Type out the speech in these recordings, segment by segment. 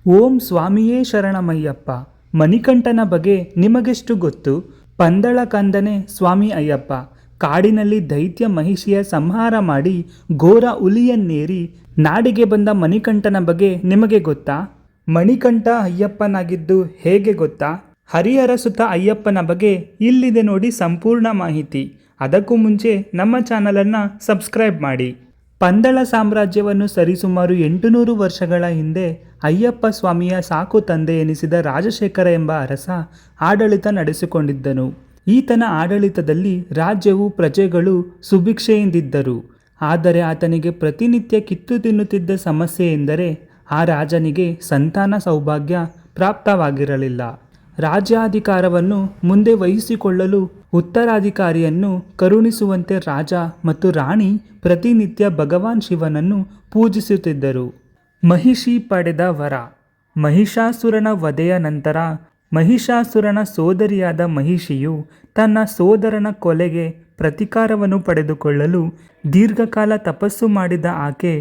ಓಂ ಸ್ವಾಮಿಯೇ ಶರಣಮಯ್ಯಪ್ಪ. ಮಣಿಕಂಠನ ಬಗ್ಗೆ ನಿಮಗೆಷ್ಟು ಗೊತ್ತು? ಪಂದಳ ಕಂದನೆ ಸ್ವಾಮಿ ಅಯ್ಯಪ್ಪ ಕಾಡಿನಲ್ಲಿ ದೈತ್ಯ ಮಹಿಷಿಯ ಸಂಹಾರ ಮಾಡಿ ಘೋರ ಹುಲಿಯನ್ನೇರಿ ನಾಡಿಗೆ ಬಂದ ಮಣಿಕಂಠನ ಬಗ್ಗೆ ನಿಮಗೆ ಗೊತ್ತಾ? ಮಣಿಕಂಠ ಅಯ್ಯಪ್ಪನಾಗಿದ್ದು ಹೇಗೆ ಗೊತ್ತಾ? ಹರಿಹರ ಸುತ ಅಯ್ಯಪ್ಪನ ಬಗ್ಗೆ ಇಲ್ಲಿದೆ ನೋಡಿ ಸಂಪೂರ್ಣ ಮಾಹಿತಿ. ಅದಕ್ಕೂ ಮುಂಚೆ ನಮ್ಮ ಚಾನಲನ್ನು ಸಬ್ಸ್ಕ್ರೈಬ್ ಮಾಡಿ. ಪಂದಳ ಸಾಮ್ರಾಜ್ಯವನ್ನು ಸರಿಸುಮಾರು 800 ವರ್ಷಗಳ ಹಿಂದೆ ಅಯ್ಯಪ್ಪ ಸ್ವಾಮಿಯ ಸಾಕು ತಂದೆ ಎನಿಸಿದ ರಾಜಶೇಖರ ಎಂಬ ಅರಸ ಆಡಳಿತ ನಡೆಸಿಕೊಂಡಿದ್ದನು. ಈತನ ಆಡಳಿತದಲ್ಲಿ ರಾಜ್ಯವು ಪ್ರಜೆಗಳು ಸುಭಿಕ್ಷೆಯಿಂದಿದ್ದರು. ಆದರೆ ಆತನಿಗೆ ಪ್ರತಿನಿತ್ಯ ಕಿತ್ತು ತಿನ್ನುತ್ತಿದ್ದ ಸಮಸ್ಯೆ ಎಂದರೆ ಆ ರಾಜನಿಗೆ ಸಂತಾನ ಸೌಭಾಗ್ಯ ಪ್ರಾಪ್ತವಾಗಿರಲಿಲ್ಲ. ರಾಜ್ಯಾಧಿಕಾರವನ್ನು ಮುಂದೆ ವಹಿಸಿಕೊಳ್ಳಲು ಉತ್ತರಾಧಿಕಾರಿಯನ್ನು ಕರುಣಿಸುವಂತೆ ರಾಜ ಮತ್ತು ರಾಣಿ ಪ್ರತಿನಿತ್ಯ ಭಗವಾನ್ ಶಿವನನ್ನು ಪೂಜಿಸುತ್ತಿದ್ದರು. ಮಹಿಷಿ ಪಡೆದ ವರ. ಮಹಿಷಾಸುರನ ವಧೆಯ ನಂತರ ಮಹಿಷಾಸುರನ ಸೋದರಿಯಾದ ಮಹಿಷಿಯು ತನ್ನ ಸೋದರನ ಕೊಲೆಗೆ ಪ್ರತೀಕಾರವನ್ನು ಪಡೆದುಕೊಳ್ಳಲು ದೀರ್ಘಕಾಲ ತಪಸ್ಸು ಮಾಡಿದ ಆಕೆ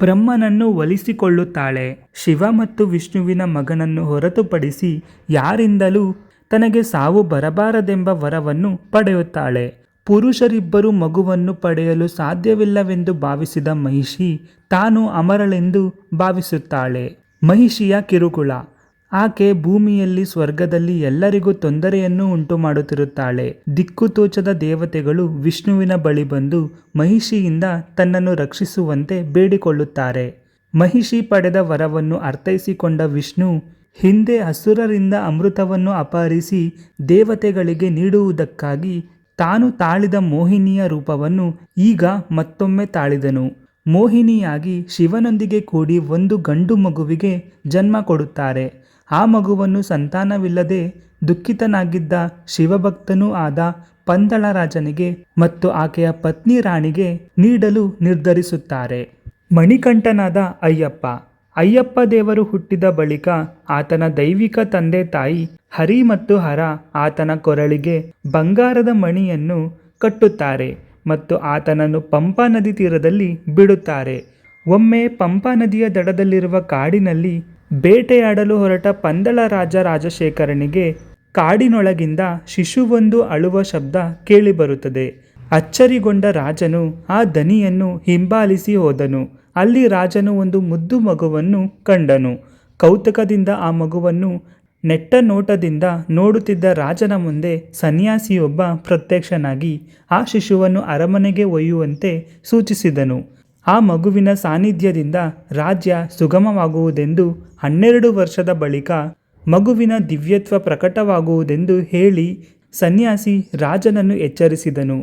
ಬ್ರಹ್ಮನನ್ನು ಒಲಿಸಿಕೊಳ್ಳುತ್ತಾಳೆ. ಶಿವ ಮತ್ತು ವಿಷ್ಣುವಿನ ಮಗನನ್ನು ಹೊರತುಪಡಿಸಿ ಯಾರಿಂದಲೂ ತನಗೆ ಸಾವು ಬರಬಾರದೆಂಬ ವರವನ್ನು ಪಡೆಯುತ್ತಾಳೆ. ಪುರುಷರಿಬ್ಬರು ಮಗುವನ್ನು ಪಡೆಯಲು ಸಾಧ್ಯವಿಲ್ಲವೆಂದು ಭಾವಿಸಿದ ಮಹಿಷಿ ತಾನು ಅಮರಳೆಂದು ಭಾವಿಸುತ್ತಾಳೆ. ಮಹಿಷಿಯ ಕಿರುಕುಳ. ಆಕೆ ಭೂಮಿಯಲ್ಲಿ ಸ್ವರ್ಗದಲ್ಲಿ ಎಲ್ಲರಿಗೂ ತೊಂದರೆಯನ್ನು ಉಂಟು ಮಾಡುತ್ತಿರುತ್ತಾಳೆ. ದಿಕ್ಕು ತೋಚದ ದೇವತೆಗಳು ವಿಷ್ಣುವಿನ ಬಳಿ ಬಂದು ಮಹಿಷಿಯಿಂದ ತನ್ನನ್ನು ರಕ್ಷಿಸುವಂತೆ ಬೇಡಿಕೊಳ್ಳುತ್ತಾರೆ. ಮಹಿಷಿ ಪಡೆದ ವರವನ್ನು ಅರ್ಥೈಸಿಕೊಂಡ ವಿಷ್ಣು ಹಿಂದೆ ಅಸುರರಿಂದ ಅಮೃತವನ್ನು ಅಪಹರಿಸಿ ದೇವತೆಗಳಿಗೆ ನೀಡುವುದಕ್ಕಾಗಿ ತಾನು ತಾಳಿದ ಮೋಹಿನಿಯ ರೂಪವನ್ನು ಈಗ ಮತ್ತೊಮ್ಮೆ ತಾಳಿದನು. ಮೋಹಿನಿಯಾಗಿ ಶಿವನೊಂದಿಗೆ ಕೂಡಿ ಒಂದು ಗಂಡು ಮಗುವಿಗೆ ಜನ್ಮ ಕೊಡುತ್ತಾರೆ. ಆ ಮಗುವನ್ನು ಸಂತಾನವಿಲ್ಲದೆ ದುಃಖಿತನಾಗಿದ್ದ ಶಿವಭಕ್ತನೂ ಆದ ಪಂದಳ ರಾಜನಿಗೆ ಮತ್ತು ಆಕೆಯ ಪತ್ನಿ ರಾಣಿಗೆ ನೀಡಲು ನಿರ್ಧರಿಸುತ್ತಾರೆ. ಮಣಿಕಂಠನಾದ ಅಯ್ಯಪ್ಪ. ಅಯ್ಯಪ್ಪ ದೇವರು ಹುಟ್ಟಿದ ಬಳಿಕ ಆತನ ದೈವಿಕ ತಂದೆ ತಾಯಿ ಹರಿ ಮತ್ತು ಹರ ಆತನ ಕೊರಳಿಗೆ ಬಂಗಾರದ ಮಣಿಯನ್ನು ಕಟ್ಟುತ್ತಾರೆ ಮತ್ತು ಆತನನ್ನು ಪಂಪಾ ನದಿ ತೀರದಲ್ಲಿ ಬಿಡುತ್ತಾರೆ. ಒಮ್ಮೆ ಪಂಪಾ ನದಿಯ ದಡದಲ್ಲಿರುವ ಕಾಡಿನಲ್ಲಿ ಬೇಟೆಯಾಡಲು ಹೊರಟ ಪಂದಳ ರಾಜಶೇಖರನಿಗೆ ಕಾಡಿನೊಳಗಿಂದ ಶಿಶುವೊಂದು ಅಳುವ ಶಬ್ದ ಕೇಳಿಬರುತ್ತದೆ. ಅಚ್ಚರಿಗೊಂಡ ರಾಜನು ಆ ದನಿಯನ್ನು ಹಿಂಬಾಲಿಸಿ ಹೋದನು. ಅಲ್ಲಿ ರಾಜನು ಒಂದು ಮುದ್ದು ಮಗುವನ್ನು ಕಂಡನು. ಕೌತುಕದಿಂದ ಆ ಮಗುವನ್ನು ನೆಟ್ಟ ನೋಟದಿಂದ ನೋಡುತ್ತಿದ್ದ ರಾಜನ ಮುಂದೆ ಸನ್ಯಾಸಿಯೊಬ್ಬ ಪ್ರತ್ಯಕ್ಷನಾಗಿ ಆ ಶಿಶುವನ್ನು ಅರಮನೆಗೆ ಒಯ್ಯುವಂತೆ ಸೂಚಿಸಿದನು. ಆ ಮಗುವಿನ ಸಾನ್ನಿಧ್ಯದಿಂದ ರಾಜ್ಯ ಸುಗಮವಾಗುವುದೆಂದು 12 ವರ್ಷದ ಬಳಿಕ ಮಗುವಿನ ದಿವ್ಯತ್ವ ಪ್ರಕಟವಾಗುವುದೆಂದು ಹೇಳಿ ಸನ್ಯಾಸಿ ರಾಜನನ್ನು ಎಚ್ಚರಿಸಿದನು.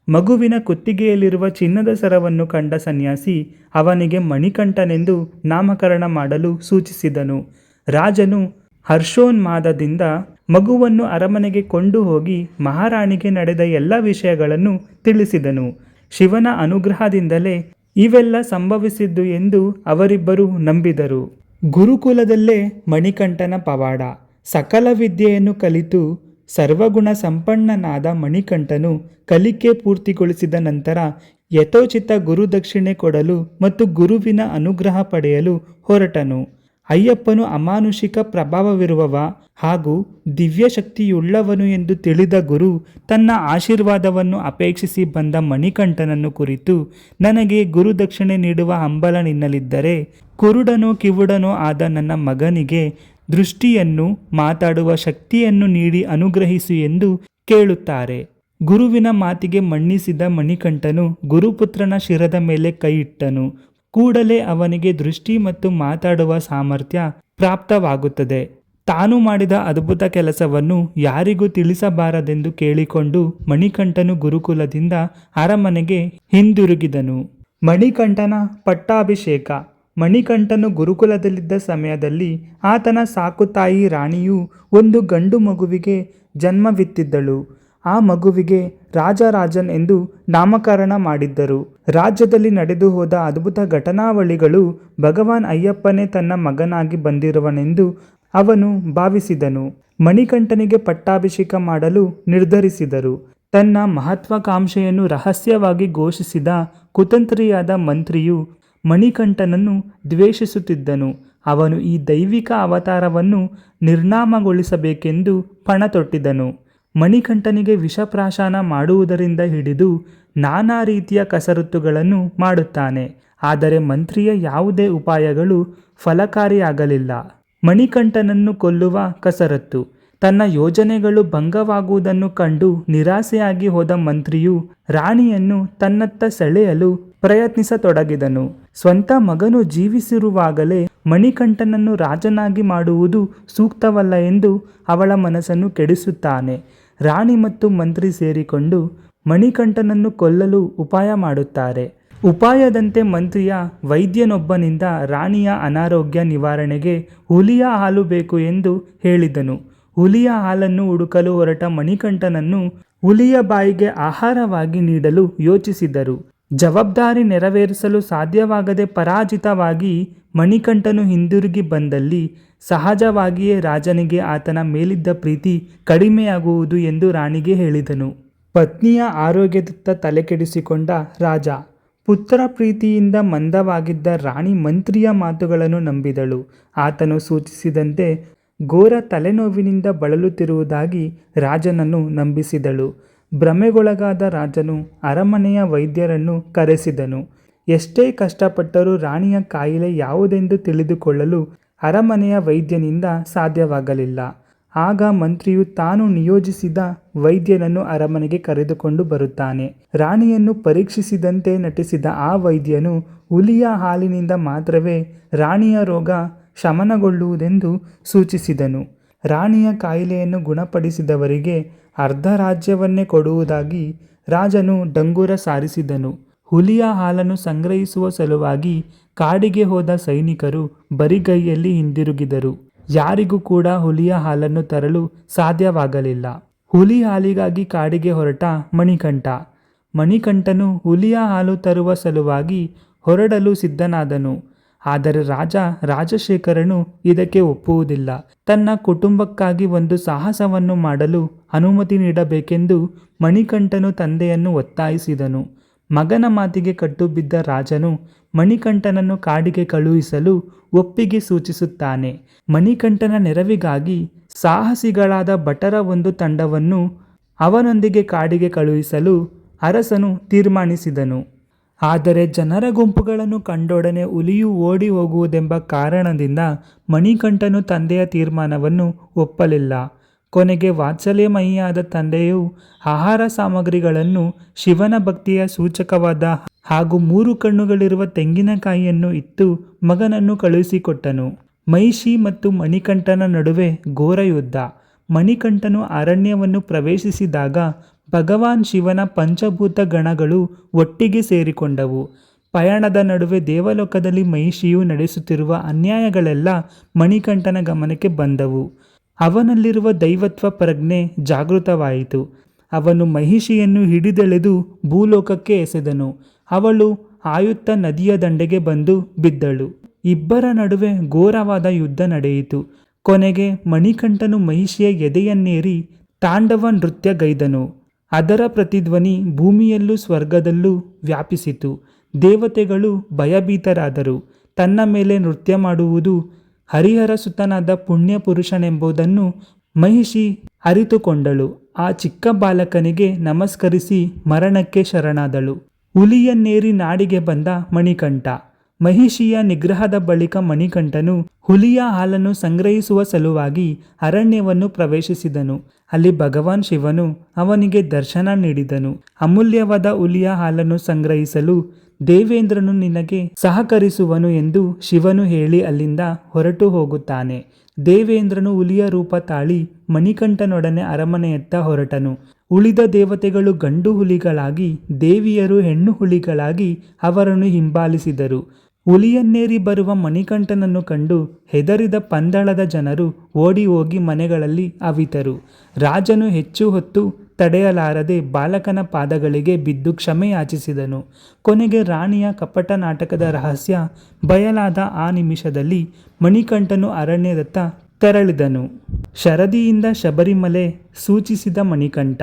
ಮಗುವಿನ ಕುತ್ತಿಗೆಯಲ್ಲಿರುವ ಚಿನ್ನದ ಸರವನ್ನು ಕಂಡ ಸನ್ಯಾಸಿ ಅವನಿಗೆ ಮಣಿಕಂಠನೆಂದು ನಾಮಕರಣ ಮಾಡಲು ಸೂಚಿಸಿದನು. ರಾಜನು ಹರ್ಷೋನ್ಮಾದದಿಂದ ಮಗುವನ್ನು ಅರಮನೆಗೆ ಕೊಂಡು ಹೋಗಿ ಮಹಾರಾಣಿಗೆ ನಡೆದ ಎಲ್ಲ ವಿಷಯಗಳನ್ನು ತಿಳಿಸಿದನು. ಶಿವನ ಅನುಗ್ರಹದಿಂದಲೇ ಇವೆಲ್ಲ ಸಂಭವಿಸಿದ್ದು ಎಂದು ಅವರಿಬ್ಬರು ನಂಬಿದರು. ಗುರುಕುಲದಲ್ಲೇ ಮಣಿಕಂಠನ ಪವಾಡ. ಸಕಲ ವಿದ್ಯೆಯನ್ನು ಕಲಿತು ಸರ್ವಗುಣ ಸಂಪನ್ನನಾದ ಮಣಿಕಂಠನು ಕಲಿಕೆ ಪೂರ್ತಿಗೊಳಿಸಿದ ನಂತರ ಯಥೋಚಿತ ಗುರುದಕ್ಷಿಣೆ ಕೊಡಲು ಮತ್ತು ಗುರುವಿನ ಅನುಗ್ರಹ ಪಡೆಯಲು ಹೊರಟನು. ಅಯ್ಯಪ್ಪನು ಅಮಾನುಷಿಕ ಪ್ರಭಾವವಿರುವವ ಹಾಗೂ ದಿವ್ಯ ಶಕ್ತಿಯುಳ್ಳವನು ಎಂದು ತಿಳಿದ ಗುರು ತನ್ನ ಆಶೀರ್ವಾದವನ್ನು ಅಪೇಕ್ಷಿಸಿ ಬಂದ ಮಣಿಕಂಠನನ್ನು ಕುರಿತು, ನನಗೆ ಗುರುದಕ್ಷಿಣೆ ನೀಡುವ ಹಂಬಲ ನಿನ್ನಲ್ಲಿದ್ದರೆ ಕುರುಡನೋ ಕಿವುಡನೋ ಆದ ನನ್ನ ಮಗನಿಗೆ ದೃಷ್ಟಿಯನ್ನು ಮಾತಾಡುವ ಶಕ್ತಿಯನ್ನು ನೀಡಿ ಅನುಗ್ರಹಿಸು ಎಂದು ಕೇಳುತ್ತಾರೆ. ಗುರುವಿನ ಮಾತಿಗೆ ಮನ್ನಿಸಿದ ಮಣಿಕಂಠನು ಗುರುಪುತ್ರನ ಶಿರದ ಮೇಲೆ ಕೈ ಇಟ್ಟನು. ಕೂಡಲೇ ಅವನಿಗೆ ದೃಷ್ಟಿ ಮತ್ತು ಮಾತಾಡುವ ಸಾಮರ್ಥ್ಯ ಪ್ರಾಪ್ತವಾಗುತ್ತದೆ. ತಾನು ಮಾಡಿದ ಅದ್ಭುತ ಕೆಲಸವನ್ನು ಯಾರಿಗೂ ತಿಳಿಸಬಾರದೆಂದು ಕೇಳಿಕೊಂಡು ಮಣಿಕಂಠನು ಗುರುಕುಲದಿಂದ ಅರಮನೆಗೆ ಹಿಂದಿರುಗಿದನು. ಮಣಿಕಂಠನ ಪಟ್ಟಾಭಿಷೇಕ. ಮಣಿಕಂಠನು ಗುರುಕುಲದಲ್ಲಿದ್ದ ಸಮಯದಲ್ಲಿ ಆತನ ಸಾಕುತಾಯಿ ರಾಣಿಯು ಒಂದು ಗಂಡು ಮಗುವಿಗೆ ಜನ್ಮವಿತ್ತಿದ್ದಳು. ಆ ಮಗುವಿಗೆ ರಾಜರಾಜನ್ ಎಂದು ನಾಮಕರಣ ಮಾಡಿದ್ದರು. ರಾಜ್ಯದಲ್ಲಿ ನಡೆದು ಹೋದ ಅದ್ಭುತ ಘಟನಾವಳಿಗಳು ಭಗವಾನ್ ಅಯ್ಯಪ್ಪನೇ ತನ್ನ ಮಗನಾಗಿ ಬಂದಿರುವನೆಂದು ಅವನು ಭಾವಿಸಿದನು. ಮಣಿಕಂಠನಿಗೆ ಪಟ್ಟಾಭಿಷೇಕ ಮಾಡಲು ನಿರ್ಧರಿಸಿದರು. ತನ್ನ ಮಹತ್ವಾಕಾಂಕ್ಷೆಯನ್ನು ರಹಸ್ಯವಾಗಿ ಘೋಷಿಸಿದ ಕುತಂತ್ರಿಯಾದ ಮಂತ್ರಿಯು ಮಣಿಕಂಠನನ್ನು ದ್ವೇಷಿಸುತ್ತಿದ್ದನು. ಅವನು ಈ ದೈವಿಕ ಅವತಾರವನ್ನು ನಿರ್ನಾಮಗೊಳಿಸಬೇಕೆಂದು ಪಣ ತೊಟ್ಟಿದ್ದನು. ಮಣಿಕಂಠನಿಗೆ ವಿಷಪ್ರಾಶನ ಮಾಡುವುದರಿಂದ ಹಿಡಿದು ನಾನಾ ರೀತಿಯ ಕಸರತ್ತುಗಳನ್ನು ಮಾಡುತ್ತಾನೆ. ಆದರೆ ಮಂತ್ರಿಯ ಯಾವುದೇ ಉಪಾಯಗಳು ಫಲಕಾರಿಯಾಗಲಿಲ್ಲ. ಮಣಿಕಂಠನನ್ನು ಕೊಲ್ಲುವ ಕಸರತ್ತು. ತನ್ನ ಯೋಜನೆಗಳು ಭಂಗವಾಗುವುದನ್ನು ಕಂಡು ನಿರಾಸೆಯಾಗಿ ಹೋದ ಮಂತ್ರಿಯು ರಾಣಿಯನ್ನು ತನ್ನತ್ತ ಸೆಳೆಯಲು ಪ್ರಯತ್ನಿಸತೊಡಗಿದನು. ಸ್ವಂತ ಮಗನು ಜೀವಿಸಿರುವಾಗಲೇ ಮಣಿಕಂಠನನ್ನು ರಾಜನಾಗಿ ಮಾಡುವುದು ಸೂಕ್ತವಲ್ಲ ಎಂದು ಅವಳ ಮನಸ್ಸನ್ನು ಕೆಡಿಸುತ್ತಾನೆ. ರಾಣಿ ಮತ್ತು ಮಂತ್ರಿ ಸೇರಿಕೊಂಡು ಮಣಿಕಂಠನನ್ನು ಕೊಲ್ಲಲು ಉಪಾಯ ಮಾಡುತ್ತಾರೆ. ಉಪಾಯದಂತೆ ಮಂತ್ರಿಯ ವೈದ್ಯನೊಬ್ಬನಿಂದ ರಾಣಿಯ ಅನಾರೋಗ್ಯ ನಿವಾರಣೆಗೆ ಹುಲಿಯ ಹಾಲು ಬೇಕು ಎಂದು ಹೇಳಿದನು. ಹುಲಿಯ ಹಾಲನ್ನು ಹುಡುಕಲು ಹೊರಟ ಮಣಿಕಂಠನನ್ನು ಹುಲಿಯ ಬಾಯಿಗೆ ಆಹಾರವಾಗಿ ನೀಡಲು ಯೋಚಿಸಿದರು. ಜವಾಬ್ದಾರಿ ನೆರವೇರಿಸಲು ಸಾಧ್ಯವಾಗದೆ ಪರಾಜಿತವಾಗಿ ಮಣಿಕಂಠನು ಹಿಂದಿರುಗಿ ಬಂದಲ್ಲಿ ಸಹಜವಾಗಿಯೇ ರಾಜನಿಗೆ ಆತನ ಮೇಲಿದ್ದ ಪ್ರೀತಿ ಕಡಿಮೆಯಾಗುವುದು ಎಂದು ರಾಣಿಗೆ ಹೇಳಿದನು. ಪತ್ನಿಯ ಆರೋಗ್ಯದತ್ತ ತಲೆಕೆಡಿಸಿಕೊಂಡ ರಾಜ ಪುತ್ರ ಪ್ರೀತಿಯಿಂದ ಮಂದವಾಗಿದ್ದ ರಾಣಿ ಮಂತ್ರಿಯ ಮಾತುಗಳನ್ನು ನಂಬಿದಳು. ಆತನು ಸೂಚಿಸಿದಂತೆ ಘೋರ ತಲೆನೋವಿನಿಂದ ಬಳಲುತ್ತಿರುವುದಾಗಿ ರಾಜನನ್ನು ನಂಬಿಸಿದಳು. ಭ್ರಮೆಗೊಳಗಾದ ರಾಜನು ಅರಮನೆಯ ವೈದ್ಯರನ್ನು ಕರೆಸಿದನು. ಎಷ್ಟೇ ಕಷ್ಟಪಟ್ಟರೂ ರಾಣಿಯ ಕಾಯಿಲೆ ಯಾವುದೆಂದು ತಿಳಿದುಕೊಳ್ಳಲು ಅರಮನೆಯ ವೈದ್ಯನಿಂದ ಸಾಧ್ಯವಾಗಲಿಲ್ಲ. ಆಗ ಮಂತ್ರಿಯು ತಾನು ನಿಯೋಜಿಸಿದ ವೈದ್ಯನನ್ನು ಅರಮನೆಗೆ ಕರೆದುಕೊಂಡು ಬರುತ್ತಾನೆ. ರಾಣಿಯನ್ನು ಪರೀಕ್ಷಿಸಿದಂತೆ ನಟಿಸಿದ ಆ ವೈದ್ಯನು ಹುಲಿಯ ಹಾಲಿನಿಂದ ಮಾತ್ರವೇ ರಾಣಿಯ ರೋಗ ಶಮನಗೊಳ್ಳುವುದೆಂದು ಸೂಚಿಸಿದನು. ರಾಣಿಯ ಕಾಯಿಲೆಯನ್ನು ಗುಣಪಡಿಸಿದವರಿಗೆ ಅರ್ಧ ರಾಜ್ಯವನ್ನೇ ಕೊಡುವುದಾಗಿ ರಾಜನು ಡಂಗುರ ಸಾರಿಸಿದನು. ಹುಲಿಯ ಹಾಲನ್ನು ಸಂಗ್ರಹಿಸುವ ಸಲುವಾಗಿ ಕಾಡಿಗೆ ಹೋದ ಸೈನಿಕರು ಬರಿಗೈಯಲ್ಲಿ ಹಿಂದಿರುಗಿದರು. ಯಾರಿಗೂ ಕೂಡ ಹುಲಿಯ ಹಾಲನ್ನು ತರಲು ಸಾಧ್ಯವಾಗಲಿಲ್ಲ. ಹುಲಿ ಹಾಲಿಗಾಗಿ ಕಾಡಿಗೆ ಹೊರಟ ಮಣಿಕಂಠನು ಹುಲಿಯ ಹಾಲು ತರುವ ಸಲುವಾಗಿ ಹೊರಡಲು ಸಿದ್ಧನಾದನು. ಆದರೆ ರಾಜಶೇಖರನು ಇದಕ್ಕೆ ಒಪ್ಪುವುದಿಲ್ಲ. ತನ್ನ ಕುಟುಂಬಕ್ಕಾಗಿ ಒಂದು ಸಾಹಸವನ್ನು ಮಾಡಲು ಅನುಮತಿ ನೀಡಬೇಕೆಂದು ಮಣಿಕಂಠನು ತಂದೆಯನ್ನು ಒತ್ತಾಯಿಸಿದನು. ಮಗನ ಮಾತಿಗೆ ಕಟ್ಟುಬಿದ್ದ ರಾಜನು ಮಣಿಕಂಠನನ್ನು ಕಾಡಿಗೆ ಕಳುಹಿಸಲು ಒಪ್ಪಿಗೆ ಸೂಚಿಸುತ್ತಾನೆ. ಮಣಿಕಂಠನ ನೆರವಿಗಾಗಿ ಸಾಹಸಿಗಳಾದ ಭಟರ ಒಂದು ತಂಡವನ್ನು ಅವನೊಂದಿಗೆ ಕಾಡಿಗೆ ಕಳುಹಿಸಲು ಅರಸನು ತೀರ್ಮಾನಿಸಿದನು. ಆದರೆ ಜನರ ಗುಂಪುಗಳನ್ನು ಕಂಡೊಡನೆ ಹುಲಿಯು ಓಡಿ ಹೋಗುವುದೆಂಬ ಕಾರಣದಿಂದ ಮಣಿಕಂಠನು ತಂದೆಯ ತೀರ್ಮಾನವನ್ನು ಒಪ್ಪಲಿಲ್ಲ. ಕೊನೆಗೆ ವಾತ್ಸಲ್ಯಮಯಿಯಾದ ತಂದೆಯು ಆಹಾರ ಸಾಮಗ್ರಿಗಳನ್ನು, ಶಿವನ ಭಕ್ತಿಯ ಸೂಚಕವಾದ ಹಾಗೂ 3 ಕಣ್ಣುಗಳಿರುವ ತೆಂಗಿನಕಾಯಿಯನ್ನು ಇತ್ತು ಮಗನನ್ನು ಕಳುಹಿಸಿಕೊಟ್ಟನು. ಮಹಿಷಿ ಮತ್ತು ಮಣಿಕಂಠನ ನಡುವೆ ಘೋರ ಯುದ್ಧ. ಮಣಿಕಂಠನು ಅರಣ್ಯವನ್ನು ಪ್ರವೇಶಿಸಿದಾಗ ಭಗವಾನ್ ಶಿವನ ಪಂಚಭೂತ ಗಣಗಳು ಒಟ್ಟಿಗೆ ಸೇರಿಕೊಂಡವು. ಪಯಣದ ನಡುವೆ ದೇವಲೋಕದಲ್ಲಿ ಮಹಿಷಿಯು ನಡೆಸುತ್ತಿರುವ ಅನ್ಯಾಯಗಳೆಲ್ಲ ಮಣಿಕಂಠನ ಗಮನಕ್ಕೆ ಬಂದವು. ಅವನಲ್ಲಿರುವ ದೈವತ್ವ ಪ್ರಜ್ಞೆ ಜಾಗೃತವಾಯಿತು. ಅವನು ಮಹಿಷಿಯನ್ನು ಹಿಡಿದೆಳೆದು ಭೂಲೋಕಕ್ಕೆ ಎಸೆದನು. ಅವಳು ಆಯುತ್ತ ನದಿಯ ದಂಡೆಗೆ ಬಂದು ಬಿದ್ದಳು. ಇಬ್ಬರ ನಡುವೆ ಘೋರವಾದ ಯುದ್ಧ ನಡೆಯಿತು. ಕೊನೆಗೆ ಮಣಿಕಂಠನು ಮಹಿಷಿಯ ಎದೆಯನ್ನೇರಿ ತಾಂಡವ ನೃತ್ಯಗೈದನು. ಅದರ ಪ್ರತಿಧ್ವನಿ ಭೂಮಿಯಲ್ಲೂ ಸ್ವರ್ಗದಲ್ಲೂ ವ್ಯಾಪಿಸಿತು. ದೇವತೆಗಳು ಭಯಭೀತರಾದರು. ತನ್ನ ಮೇಲೆ ನೃತ್ಯ ಮಾಡುವುದು ಹರಿಹರ ಸುತನಾದ ಪುಣ್ಯ ಪುರುಷನೆಂಬುದನ್ನು ಮಹಿಷಿ ಅರಿತುಕೊಂಡಳು. ಆ ಚಿಕ್ಕ ಬಾಲಕನಿಗೆ ನಮಸ್ಕರಿಸಿ ಮರಣಕ್ಕೆ ಶರಣಾದಳು. ಹುಲಿಯನ್ನೇರಿ ನಾಡಿಗೆ ಬಂದ ಮಣಿಕಂಠ. ಮಹಿಷಿಯ ನಿಗ್ರಹದ ಬಳಿಕ ಮಣಿಕಂಠನು ಹುಲಿಯ ಹಾಲನ್ನು ಸಂಗ್ರಹಿಸುವ ಸಲುವಾಗಿ ಅರಣ್ಯವನ್ನು ಪ್ರವೇಶಿಸಿದನು. ಅಲ್ಲಿ ಭಗವಾನ್ ಶಿವನು ಅವನಿಗೆ ದರ್ಶನ ನೀಡಿದನು. ಅಮೂಲ್ಯವಾದ ಹುಲಿಯ ಹಾಲನ್ನು ಸಂಗ್ರಹಿಸಲು ದೇವೇಂದ್ರನು ನಿನಗೆ ಸಹಕರಿಸುವನು ಎಂದು ಶಿವನು ಹೇಳಿ ಅಲ್ಲಿಂದ ಹೊರಟು ಹೋಗುತ್ತಾನೆ. ದೇವೇಂದ್ರನು ಹುಲಿಯ ರೂಪ ತಾಳಿ ಮಣಿಕಂಠನೊಡನೆ ಅರಮನೆಯತ್ತ ಹೊರಟನು. ಉಳಿದ ದೇವತೆಗಳು ಗಂಡು ಹುಲಿಗಳಾಗಿ, ದೇವಿಯರು ಹೆಣ್ಣು ಹುಲಿಗಳಾಗಿ ಅವರನ್ನು ಹಿಂಬಾಲಿಸಿದರು. ಹುಲಿಯನ್ನೇರಿ ಬರುವ ಮಣಿಕಂಠನನ್ನು ಕಂಡು ಹೆದರಿದ ಪಂದಳದ ಜನರು ಓಡಿ ಹೋಗಿ ಮನೆಗಳಲ್ಲಿ ಅವಿತರು. ರಾಜನು ಹೆಚ್ಚು ಹೊತ್ತು ತಡೆಯಲಾರದೆ ಬಾಲಕನ ಪಾದಗಳಿಗೆ ಬಿದ್ದು ಕ್ಷಮೆ ಯಾಚಿಸಿದನು. ಕೊನೆಗೆ ರಾಣಿಯ ಕಪಟ ನಾಟಕದ ರಹಸ್ಯ ಬಯಲಾದ ಆ ನಿಮಿಷದಲ್ಲಿ ಮಣಿಕಂಠನು ಅರಣ್ಯದತ್ತ ತೆರಳಿದನು. ಶರದಿಯಿಂದ ಶಬರಿಮಲೆ ಸೂಚಿಸಿದ ಮಣಿಕಂಠ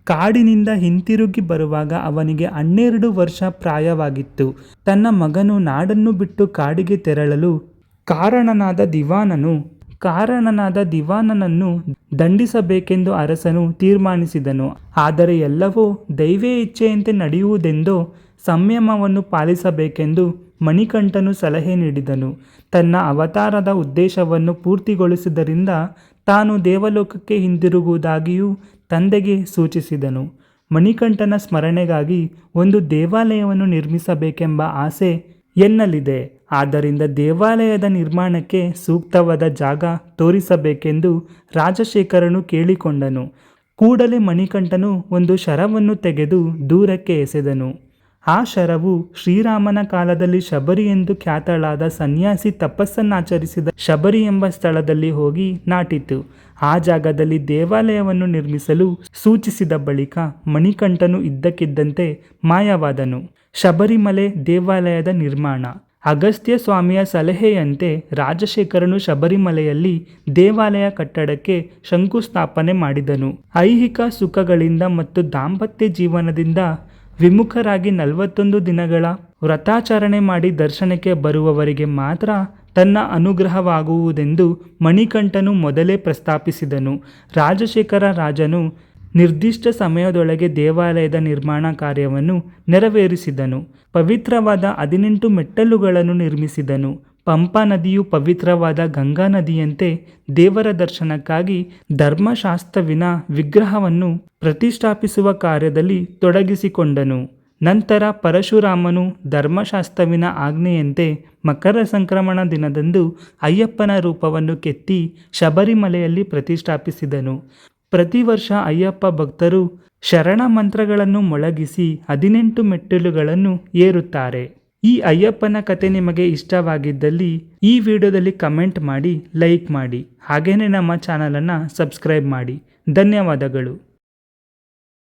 ಕಾಡಿನಿಂದ ಹಿಂತಿರುಗಿ ಬರುವಾಗ ಅವನಿಗೆ 12 ವರ್ಷ ಪ್ರಾಯವಾಗಿತ್ತು. ತನ್ನ ಮಗನು ನಾಡನ್ನು ಬಿಟ್ಟು ಕಾಡಿಗೆ ತೆರಳಲು ಕಾರಣನಾದ ದಿವಾನನನ್ನು ದಂಡಿಸಬೇಕೆಂದು ಅರಸನು ತೀರ್ಮಾನಿಸಿದನು. ಆದರೆ ಎಲ್ಲವೂ ದೈವೇ ಇಚ್ಛೆಯಂತೆ ನಡೆಯುವುದೆಂದೋ ಸಂಯಮವನ್ನು ಪಾಲಿಸಬೇಕೆಂದು ಮಣಿಕಂಠನು ಸಲಹೆ ನೀಡಿದನು. ತನ್ನ ಅವತಾರದ ಉದ್ದೇಶವನ್ನು ಪೂರ್ತಿಗೊಳಿಸಿದ್ದರಿಂದ ತಾನು ದೇವಲೋಕಕ್ಕೆ ಹಿಂದಿರುಗುವುದಾಗಿಯೂ ತಂದೆಗೆ ಸೂಚಿಸಿದನು. ಮಣಿಕಂಠನ ಸ್ಮರಣೆಗಾಗಿ ಒಂದು ದೇವಾಲಯವನ್ನು ನಿರ್ಮಿಸಬೇಕೆಂಬ ಆಸೆ ಎನ್ನಲಿದೆ. ಆದ್ದರಿಂದ ದೇವಾಲಯದ ನಿರ್ಮಾಣಕ್ಕೆ ಸೂಕ್ತವಾದ ಜಾಗ ತೋರಿಸಬೇಕೆಂದು ರಾಜಶೇಖರನು ಕೇಳಿಕೊಂಡನು. ಕೂಡಲೇ ಮಣಿಕಂಠನು ಒಂದು ಶರವನ್ನು ತೆಗೆದು ದೂರಕ್ಕೆ ಎಸೆದನು. ಆ ಶರವು ಶ್ರೀರಾಮನ ಕಾಲದಲ್ಲಿ ಶಬರಿ ಎಂದು ಖ್ಯಾತಳಾದ ಸನ್ಯಾಸಿ ತಪಸ್ಸನ್ನಾಚರಿಸಿದ ಶಬರಿ ಎಂಬ ಸ್ಥಳದಲ್ಲಿ ಹೋಗಿ ನಾಟಿತು. ಆ ಜಾಗದಲ್ಲಿ ದೇವಾಲಯವನ್ನು ನಿರ್ಮಿಸಲು ಸೂಚಿಸಿದ ಬಳಿಕ ಮಣಿಕಂಠನು ಇದ್ದಕ್ಕಿದ್ದಂತೆ ಮಾಯವಾದನು. ಶಬರಿಮಲೆ ದೇವಾಲಯದ ನಿರ್ಮಾಣ. ಅಗಸ್ತ್ಯ ಸ್ವಾಮಿಯ ಸಲಹೆಯಂತೆ ರಾಜಶೇಖರನು ಶಬರಿಮಲೆಯಲ್ಲಿ ದೇವಾಲಯ ಕಟ್ಟಡಕ್ಕೆ ಶಂಕುಸ್ಥಾಪನೆ ಮಾಡಿದನು. ಐಹಿಕ ಸುಖಗಳಿಂದ ಮತ್ತು ದಾಂಪತ್ಯ ಜೀವನದಿಂದ ವಿಮುಖರಾಗಿ 41 ದಿನಗಳ ವ್ರತಾಚರಣೆ ಮಾಡಿ ದರ್ಶನಕ್ಕೆ ಬರುವವರಿಗೆ ಮಾತ್ರ ತನ್ನ ಅನುಗ್ರಹವಾಗುವುದೆಂದು ಮಣಿಕಂಠನು ಮೊದಲೇ ಪ್ರಸ್ತಾಪಿಸಿದನು. ರಾಜಶೇಖರ ರಾಜನು ನಿರ್ದಿಷ್ಟ ಸಮಯದೊಳಗೆ ದೇವಾಲಯದ ನಿರ್ಮಾಣ ಕಾರ್ಯವನ್ನು ನೆರವೇರಿಸಿದನು. ಪವಿತ್ರವಾದ 18 ಮೆಟ್ಟಲುಗಳನ್ನು ನಿರ್ಮಿಸಿದನು. ಪಂಪಾ ನದಿಯು ಪವಿತ್ರವಾದ ಗಂಗಾ ನದಿಯಂತೆ ದೇವರ ದರ್ಶನಕ್ಕಾಗಿ ಧರ್ಮಶಾಸ್ತ್ರವಿನ ವಿಗ್ರಹವನ್ನು ಪ್ರತಿಷ್ಠಾಪಿಸುವ ಕಾರ್ಯದಲ್ಲಿ ತೊಡಗಿಸಿಕೊಂಡನು. ನಂತರ ಪರಶುರಾಮನು ಧರ್ಮಶಾಸ್ತ್ರವಿನ ಆಜ್ಞೆಯಂತೆ ಮಕರ ಸಂಕ್ರಮಣ ದಿನದಂದು ಅಯ್ಯಪ್ಪನ ರೂಪವನ್ನು ಕೆತ್ತಿ ಶಬರಿಮಲೆಯಲ್ಲಿ ಪ್ರತಿಷ್ಠಾಪಿಸಿದನು. ಪ್ರತಿ ವರ್ಷ ಅಯ್ಯಪ್ಪ ಭಕ್ತರು ಶರಣ ಮಂತ್ರಗಳನ್ನು ಮೊಳಗಿಸಿ 18 ಮೆಟ್ಟಿಲುಗಳನ್ನು ಏರುತ್ತಾರೆ. ಈ ಅಯ್ಯಪ್ಪನ ಕತೆ ನಿಮಗೆ ಇಷ್ಟವಾಗಿದ್ದಲ್ಲಿ ಈ ವಿಡಿಯೋದಲ್ಲಿ ಕಮೆಂಟ್ ಮಾಡಿ, ಲೈಕ್ ಮಾಡಿ, ಹಾಗೇನೇ ನಮ್ಮ ಚಾನಲನ್ನು ಸಬ್ಸ್ಕ್ರೈಬ್ ಮಾಡಿ. ಧನ್ಯವಾದಗಳು.